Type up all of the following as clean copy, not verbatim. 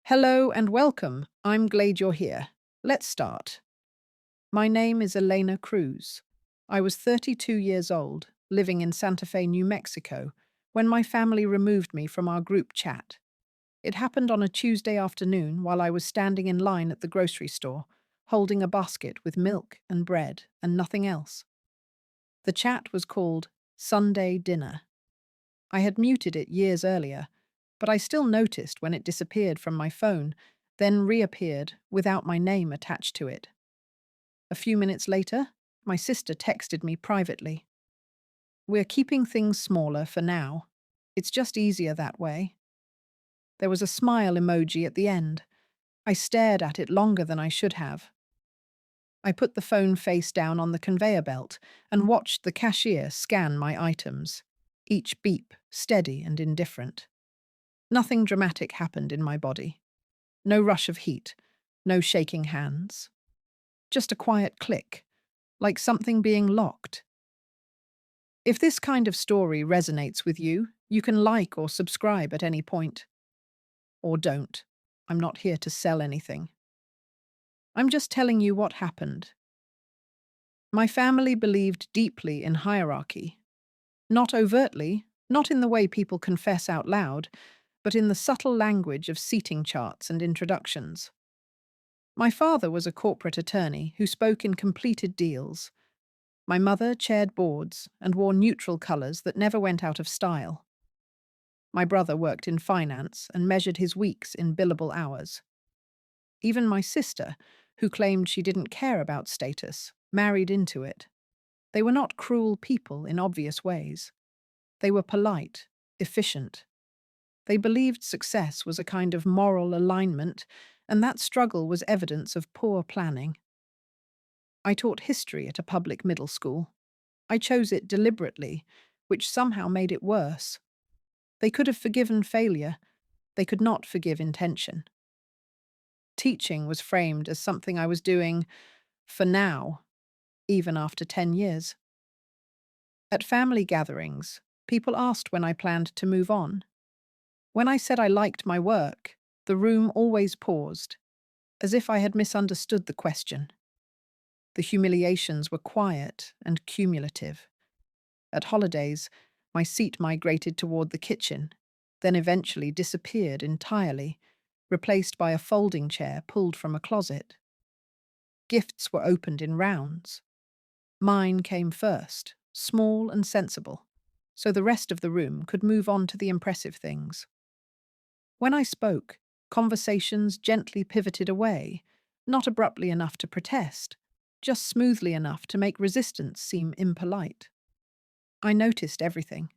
Hello and welcome. I'm glad you're here. Let's start. My name is Elena Cruz. I was 32 years old, living in Santa Fe, New Mexico, when my family removed me from our group chat. It happened on a Tuesday afternoon while I was standing in line at the grocery store, holding a basket with milk and bread and nothing else. The chat was called Sunday Dinner. I had muted it years earlier, but I still noticed when it disappeared from my phone, then reappeared without my name attached to it. A few minutes later, my sister texted me privately. "We're keeping things smaller for now. It's just easier that way." There was a smile emoji at the end. I stared at it longer than I should have. I put the phone face down on the conveyor belt and watched the cashier scan my items, each beep steady and indifferent. Nothing dramatic happened in my body. No rush of heat, no shaking hands. Just a quiet click, like something being locked. If this kind of story resonates with you, you can like or subscribe at any point. Or don't. I'm not here to sell anything. I'm just telling you what happened. My family believed deeply in hierarchy. Not overtly, not in the way people confess out loud, but in the subtle language of seating charts and introductions. My father was a corporate attorney who spoke in completed deals. My mother chaired boards and wore neutral colours that never went out of style. My brother worked in finance and measured his weeks in billable hours. Even my sister, who claimed she didn't care about status, married into it. They were not cruel people in obvious ways. They were polite, efficient. They believed success was a kind of moral alignment, and that struggle was evidence of poor planning. I taught history at a public middle school. I chose it deliberately, which somehow made it worse. They could have forgiven failure. They could not forgive intention. Teaching was framed as something I was doing for now, even after 10 years. At family gatherings, people asked when I planned to move on. When I said I liked my work, the room always paused, as if I had misunderstood the question. The humiliations were quiet and cumulative. At holidays, my seat migrated toward the kitchen, then eventually disappeared entirely, replaced by a folding chair pulled from a closet. Gifts were opened in rounds. Mine came first, small and sensible, so the rest of the room could move on to the impressive things. When I spoke, conversations gently pivoted away, not abruptly enough to protest, just smoothly enough to make resistance seem impolite. I noticed everything.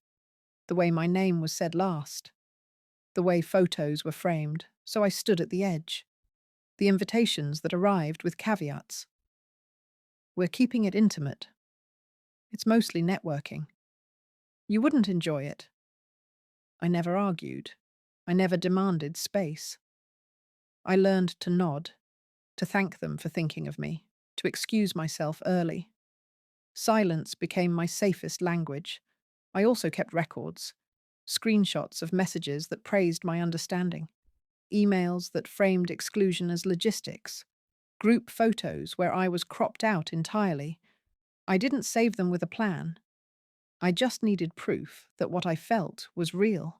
The way my name was said last. The way photos were framed, so I stood at the edge. The invitations that arrived with caveats. "We're keeping it intimate. It's mostly networking. You wouldn't enjoy it." I never argued. I never demanded space. I learned to nod, to thank them for thinking of me, to excuse myself early. Silence became my safest language. I also kept records, screenshots of messages that praised my understanding, emails that framed exclusion as logistics, group photos where I was cropped out entirely. I didn't save them with a plan. I just needed proof that what I felt was real.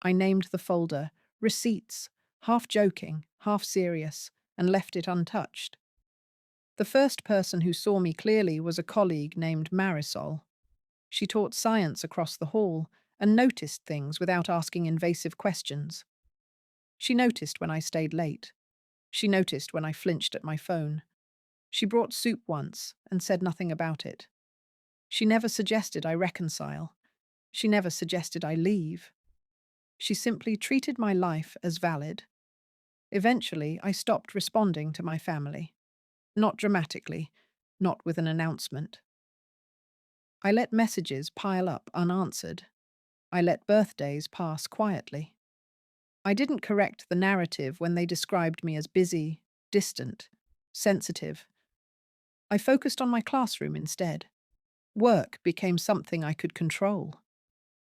I named the folder Receipts, half joking, half serious, and left it untouched. The first person who saw me clearly was a colleague named Marisol. She taught science across the hall and noticed things without asking invasive questions. She noticed when I stayed late. She noticed when I flinched at my phone. She brought soup once and said nothing about it. She never suggested I reconcile. She never suggested I leave. She simply treated my life as valid. Eventually, I stopped responding to my family. Not dramatically, not with an announcement. I let messages pile up unanswered. I let birthdays pass quietly. I didn't correct the narrative when they described me as busy, distant, sensitive. I focused on my classroom instead. Work became something I could control.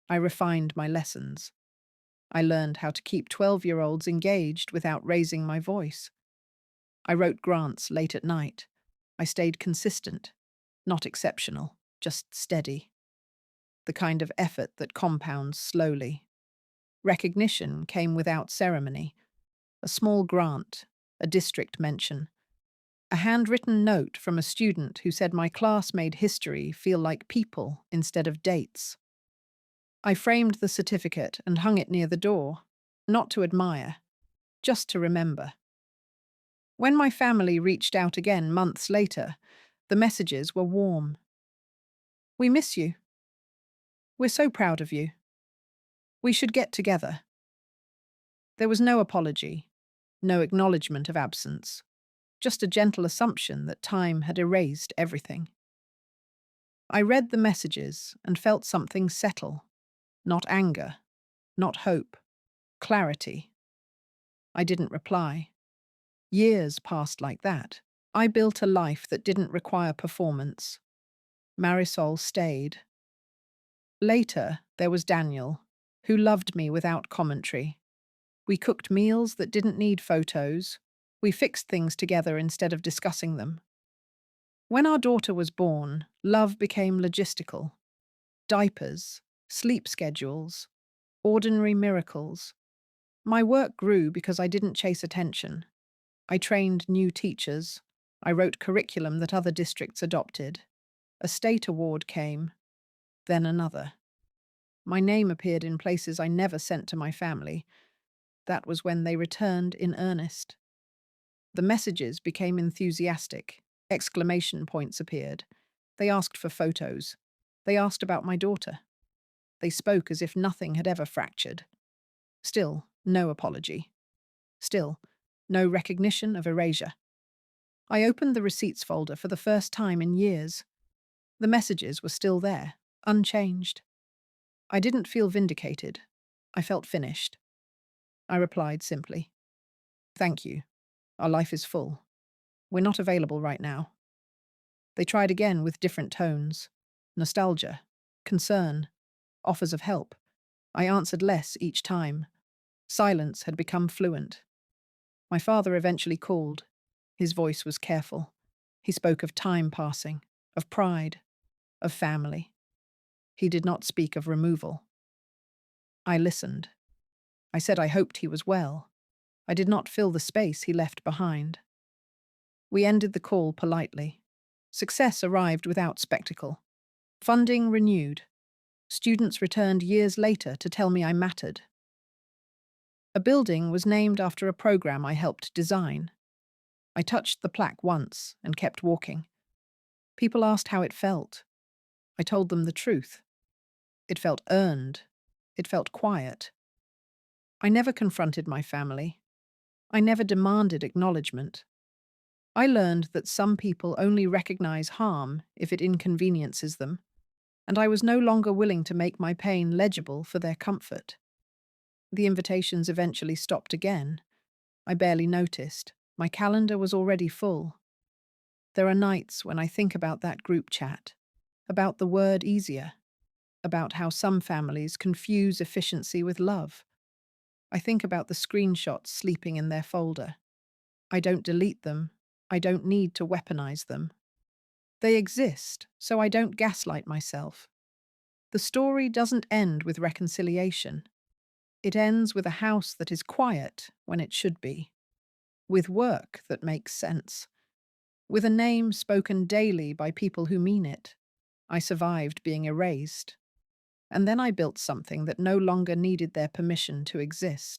I refined my lessons. I learned how to keep 12-year-olds engaged without raising my voice. I wrote grants late at night. I stayed consistent, not exceptional, just steady. The kind of effort that compounds slowly. Recognition came without ceremony. A small grant, a district mention, a handwritten note from a student who said my class made history feel like people instead of dates. I framed the certificate and hung it near the door, not to admire, just to remember. When my family reached out again months later, the messages were warm. "We miss you. We're so proud of you. We should get together." There was no apology, no acknowledgement of absence, just a gentle assumption that time had erased everything. I read the messages and felt something settle. Not anger, not hope, clarity. I didn't reply. Years passed like that. I built a life that didn't require performance. Marisol stayed. Later, there was Daniel, who loved me without commentary. We cooked meals that didn't need photos. We fixed things together instead of discussing them. When our daughter was born, love became logistical. Diapers, sleep schedules, ordinary miracles. My work grew because I didn't chase attention. I trained new teachers. I wrote curriculum that other districts adopted. A state award came, then another. My name appeared in places I never sent to my family. That was when they returned in earnest. The messages became enthusiastic. Exclamation points appeared. They asked for photos. They asked about my daughter. They spoke as if nothing had ever fractured. Still, no apology. Still, no recognition of erasure. I opened the receipts folder for the first time in years. The messages were still there, unchanged. I didn't feel vindicated. I felt finished. I replied simply, "Thank you. Our life is full. We're not available right now." They tried again with different tones. Nostalgia, concern, offers of help. I answered less each time. Silence had become fluent. My father eventually called. His voice was careful. He spoke of time passing, of pride, of family. He did not speak of removal. I listened. I said I hoped he was well. I did not fill the space he left behind. We ended the call politely. Success arrived without spectacle. Funding renewed. Students returned years later to tell me I mattered. A building was named after a program I helped design. I touched the plaque once and kept walking. People asked how it felt. I told them the truth. It felt earned. It felt quiet. I never confronted my family. I never demanded acknowledgement. I learned that some people only recognize harm if it inconveniences them, and I was no longer willing to make my pain legible for their comfort. The invitations eventually stopped again. I barely noticed. My calendar was already full. There are nights when I think about that group chat, about the word easier, about how some families confuse efficiency with love. I think about the screenshots sleeping in their folder. I don't delete them. I don't need to weaponize them. They exist, so I don't gaslight myself. The story doesn't end with reconciliation. It ends with a house that is quiet when it should be, with work that makes sense, with a name spoken daily by people who mean it. I survived being erased. And then I built something that no longer needed their permission to exist.